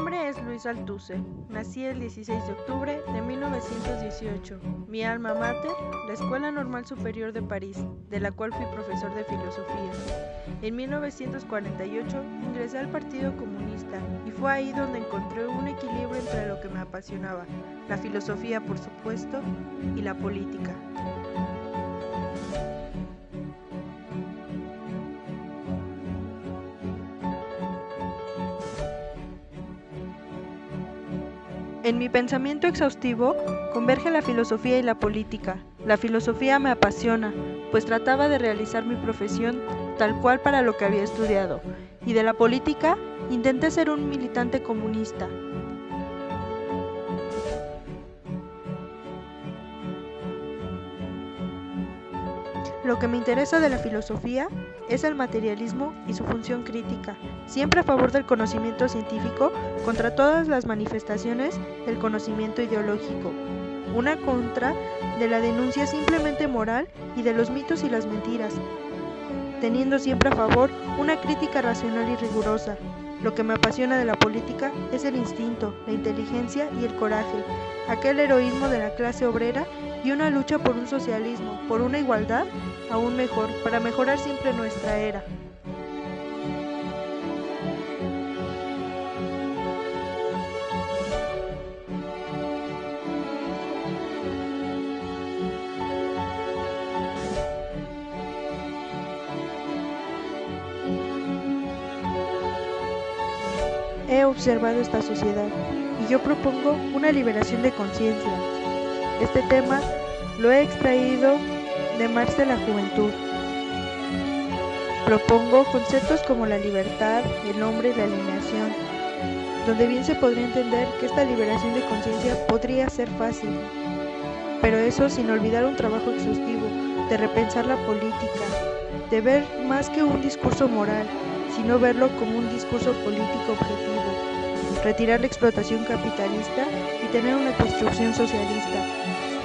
nombre es Luis Althusser. Nací el 16 de octubre de 1918. Mi alma mater, la Escuela Normal Superior de París, de la cual fui profesor de filosofía. En 1948 ingresé al Partido Comunista y fue ahí donde encontré un equilibrio entre lo que me apasionaba, la filosofía por supuesto, y la política. En mi pensamiento exhaustivo converge la filosofía y la política. La filosofía me apasiona, pues trataba de realizar mi profesión tal cual para lo que había estudiado, y de la política intenté ser un militante comunista. Lo que me interesa de la filosofía es el materialismo y su función crítica, siempre a favor del conocimiento científico contra todas las manifestaciones del conocimiento ideológico, una contra de la denuncia simplemente moral y de los mitos y las mentiras, teniendo siempre a favor una crítica racional y rigurosa. Lo que me apasiona de la política es el instinto, la inteligencia y el coraje, aquel heroísmo de la clase obrera y una lucha por un socialismo, por una igualdad aún mejor, para mejorar siempre nuestra era. He observado esta sociedad y yo propongo una liberación de conciencia. Este tema lo he extraído de Marx de la Juventud. Propongo conceptos como la libertad, el hombre y la alineación, donde bien se podría entender que esta liberación de conciencia podría ser fácil, pero eso sin olvidar un trabajo exhaustivo, de repensar la política, de ver más que un discurso moral, sino verlo como un discurso político objetivo, retirar la explotación capitalista y tener una construcción socialista,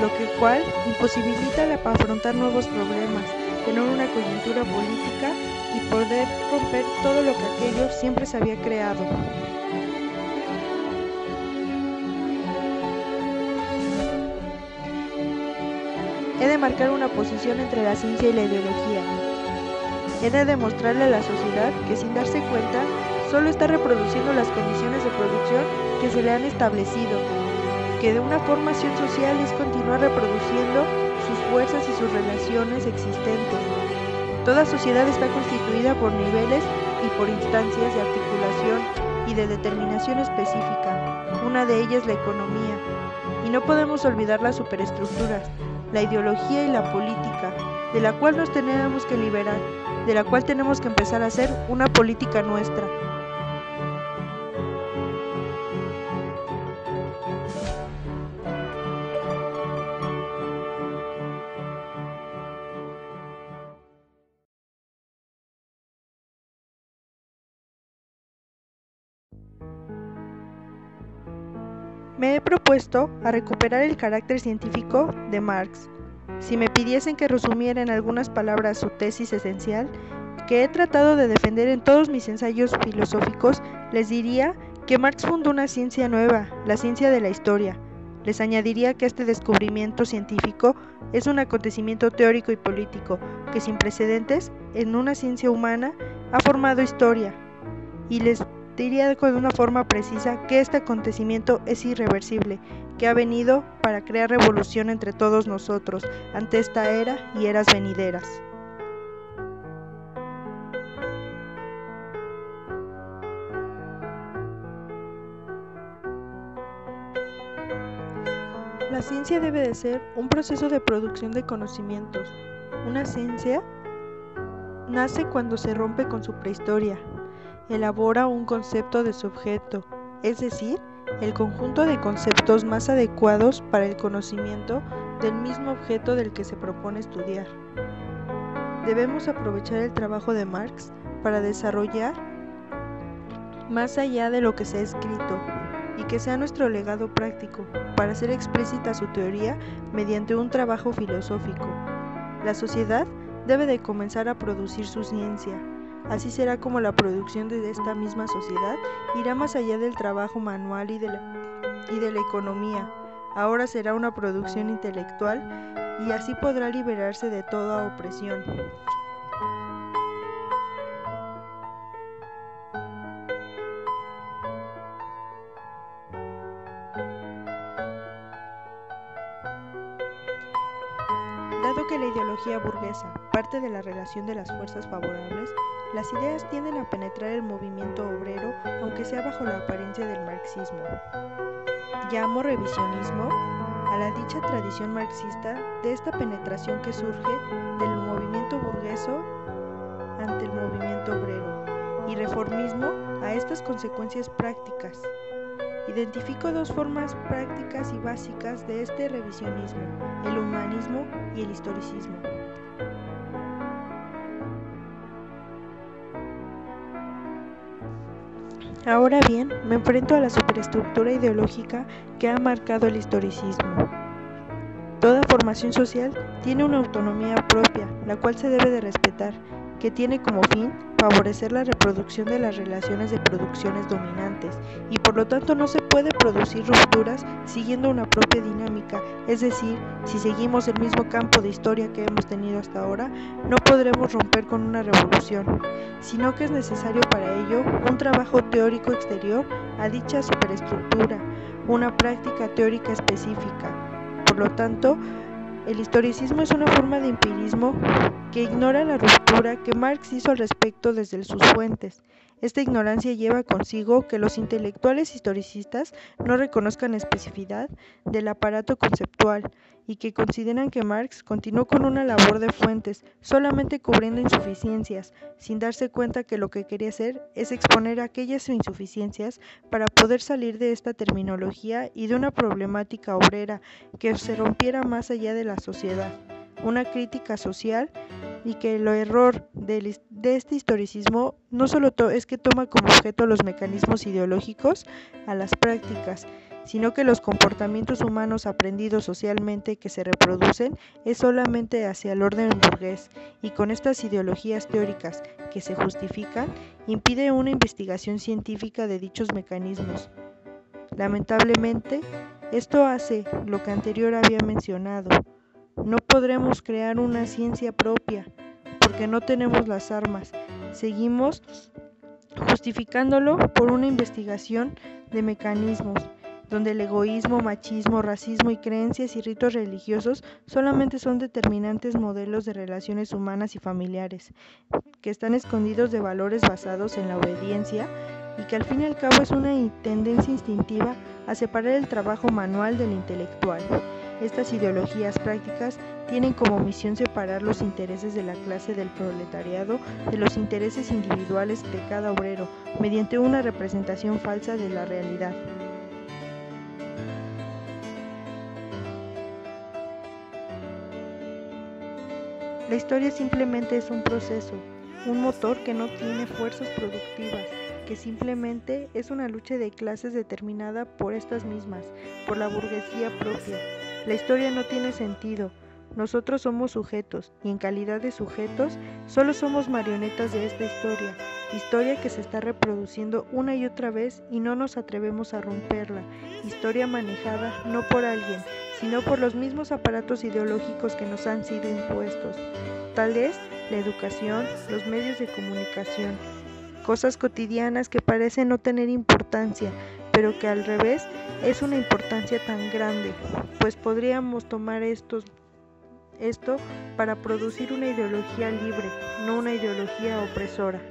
lo cual imposibilita afrontar nuevos problemas, tener una coyuntura política y poder romper todo lo que aquello siempre se había creado. He de marcar una posición entre la ciencia y la ideología. He de demostrarle a la sociedad que sin darse cuenta solo está reproduciendo las condiciones de producción que se le han establecido, que de una formación social es continuar reproduciendo sus fuerzas y sus relaciones existentes. Toda sociedad está constituida por niveles y por instancias de articulación y de determinación específica. Una de ellas es la economía. Y no podemos olvidar las superestructuras, la ideología y la política, de la cual nos tenemos que liberar, de la cual tenemos que empezar a hacer una política nuestra. Me he propuesto a recuperar el carácter científico de Marx. Si me pidiesen que resumiera en algunas palabras su tesis esencial, que he tratado de defender en todos mis ensayos filosóficos, les diría que Marx fundó una ciencia nueva, la ciencia de la historia. Les añadiría que este descubrimiento científico es un acontecimiento teórico y político que sin precedentes en una ciencia humana ha formado historia, y les diría de una forma precisa que este acontecimiento es irreversible, que ha venido para crear revolución entre todos nosotros ante esta era y eras venideras. La ciencia debe de ser un proceso de producción de conocimientos. Una ciencia nace cuando se rompe con su prehistoria, elabora un concepto de su objeto, es decir, el conjunto de conceptos más adecuados para el conocimiento del mismo objeto del que se propone estudiar. Debemos aprovechar el trabajo de Marx para desarrollar más allá de lo que se ha escrito y que sea nuestro legado práctico para hacer explícita su teoría mediante un trabajo filosófico. La sociedad debe de comenzar a producir su ciencia, Así será como la producción de esta misma sociedad irá más allá del trabajo manual y de la economía. Ahora será una producción intelectual y así podrá liberarse de toda opresión. Dado que la ideología burguesa parte de la relación de las fuerzas favorables, las ideas tienden a penetrar el movimiento obrero, aunque sea bajo la apariencia del marxismo. Llamo revisionismo a la dicha tradición marxista de esta penetración que surge del movimiento burgueso ante el movimiento obrero, y reformismo a estas consecuencias prácticas. Identifico dos formas prácticas y básicas de este revisionismo: el humanismo y el historicismo. Ahora bien, me enfrento a la superestructura ideológica que ha marcado el historicismo. Toda formación social tiene una autonomía propia, la cual se debe de respetar, que tiene como fin favorecer la reproducción de las relaciones de producciones dominantes, y por lo tanto no se puede producir rupturas siguiendo una propia dinámica, es decir, si seguimos el mismo campo de historia que hemos tenido hasta ahora, no podremos romper con una revolución, sino que es necesario para ello un trabajo teórico exterior a dicha superestructura, una práctica teórica específica. Por lo tanto, el historicismo es una forma de empirismo que ignora la ruptura que Marx hizo al respecto desde sus fuentes. Esta ignorancia lleva consigo que los intelectuales historicistas no reconozcan especificidad del aparato conceptual y que consideran que Marx continuó con una labor de fuentes, solamente cubriendo insuficiencias, sin darse cuenta que lo que quería hacer es exponer aquellas insuficiencias para poder salir de esta terminología y de una problemática obrera que se rompiera más allá de la sociedad, una crítica social, y que el error de este historicismo no solo es que toma como objeto los mecanismos ideológicos a las prácticas, sino que los comportamientos humanos aprendidos socialmente que se reproducen es solamente hacia el orden burgués, y con estas ideologías teóricas que se justifican, impide una investigación científica de dichos mecanismos. Lamentablemente, esto hace lo que anterior había mencionado. No podremos crear una ciencia propia, porque no tenemos las armas. Seguimos justificándolo por una investigación de mecanismos, donde el egoísmo, machismo, racismo y creencias y ritos religiosos solamente son determinantes modelos de relaciones humanas y familiares, que están escondidos de valores basados en la obediencia y que al fin y al cabo es una tendencia instintiva a separar el trabajo manual del intelectual. Estas ideologías prácticas tienen como misión separar los intereses de la clase del proletariado de los intereses individuales de cada obrero, mediante una representación falsa de la realidad. La historia simplemente es un proceso, un motor que no tiene fuerzas productivas, que simplemente es una lucha de clases determinada por estas mismas, por la burguesía propia. La historia no tiene sentido. Nosotros somos sujetos, y en calidad de sujetos, solo somos marionetas de esta historia que se está reproduciendo una y otra vez y no nos atrevemos a romperla, historia manejada no por alguien, sino por los mismos aparatos ideológicos que nos han sido impuestos. Tal es la educación, los medios de comunicación, cosas cotidianas que parecen no tener importancia, pero que al revés es una importancia tan grande, pues podríamos tomar esto para producir una ideología libre, no una ideología opresora.